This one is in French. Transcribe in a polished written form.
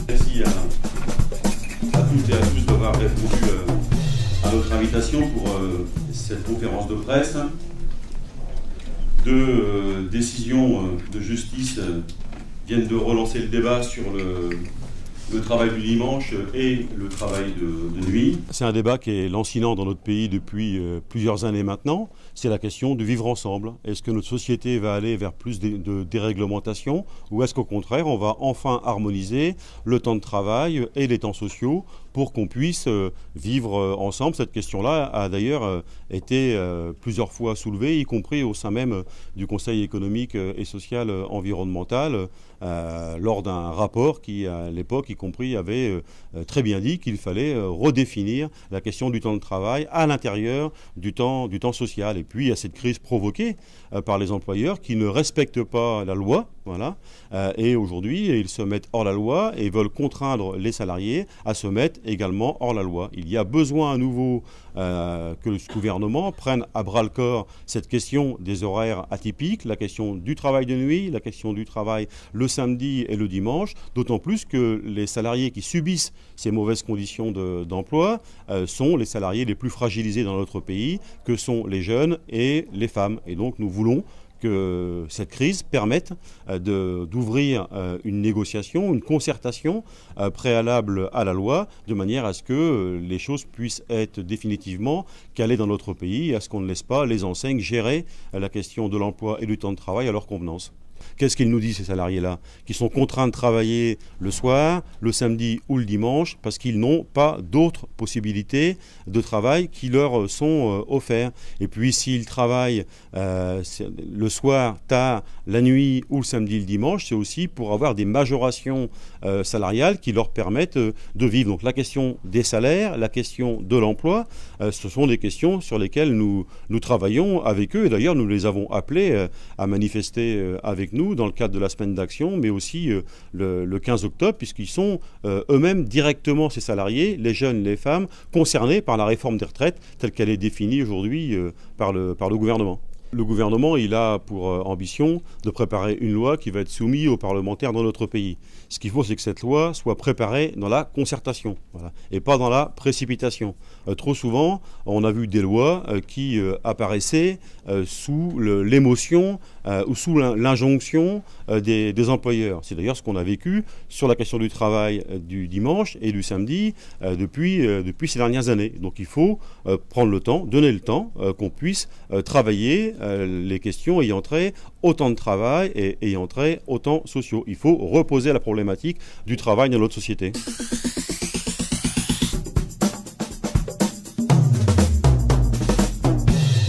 Merci à toutes et à tous d'avoir répondu à notre invitation pour cette conférence de presse. Deux décisions de justice viennent de relancer le débat sur le travail du dimanche et le travail de nuit. C'est un débat qui est lancinant dans notre pays depuis plusieurs années maintenant. C'est la question du vivre ensemble. Est-ce que notre société va aller vers plus de déréglementation ou est-ce qu'au contraire on va enfin harmoniser le temps de travail et les temps sociaux pour qu'on puisse vivre ensemble? Cette question-là a d'ailleurs été plusieurs fois soulevée, y compris au sein même du Conseil économique et social environnemental, lors d'un rapport qui, à l'époque, y compris, avait très bien dit qu'il fallait redéfinir la question du temps de travail à l'intérieur du temps social. Et puis, il y a cette crise provoquée par les employeurs qui ne respectent pas la loi, voilà, et aujourd'hui, ils se mettent hors la loi et veulent contraindre les salariés à se mettre également hors la loi. Il y a besoin à nouveau que le gouvernement prenne à bras-le-corps cette question des horaires atypiques, la question du travail de nuit, la question du travail le samedi et le dimanche, d'autant plus que les salariés qui subissent ces mauvaises conditions d'emploi sont les salariés les plus fragilisés dans notre pays, que sont les jeunes et les femmes. Et donc nous voulons que cette crise permette d'ouvrir une négociation, une concertation préalable à la loi, de manière à ce que les choses puissent être définitivement calées dans notre pays et à ce qu'on ne laisse pas les enseignes gérer la question de l'emploi et du temps de travail à leur convenance. Qu'est-ce qu'ils nous disent, ces salariés-là, qui sont contraints de travailler le soir, le samedi ou le dimanche, parce qu'ils n'ont pas d'autres possibilités de travail qui leur sont offertes. Et puis, s'ils travaillent le soir, tard, la nuit ou le samedi, le dimanche, c'est aussi pour avoir des majorations salariales qui leur permettent de vivre. Donc, la question des salaires, la question de l'emploi, ce sont des questions sur lesquelles nous travaillons avec eux. Et d'ailleurs, nous les avons appelés à manifester avec nous dans le cadre de la semaine d'action, mais aussi le 15 octobre, puisqu'ils sont eux-mêmes directement, ces salariés, les jeunes, les femmes, concernés par la réforme des retraites telle qu'elle est définie aujourd'hui par le gouvernement. Le gouvernement, il a pour ambition de préparer une loi qui va être soumise aux parlementaires dans notre pays. Ce qu'il faut, c'est que cette loi soit préparée dans la concertation, voilà, et pas dans la précipitation. Trop souvent, on a vu des lois qui apparaissaient sous l'émotion ou sous l'injonction des employeurs. C'est d'ailleurs ce qu'on a vécu sur la question du travail du dimanche et du samedi depuis ces dernières années. Donc il faut prendre le temps, donner le temps qu'on puisse travailler les questions ayant trait au temps de travail et ayant trait aux temps sociaux. Il faut reposer la problématique du travail dans notre société.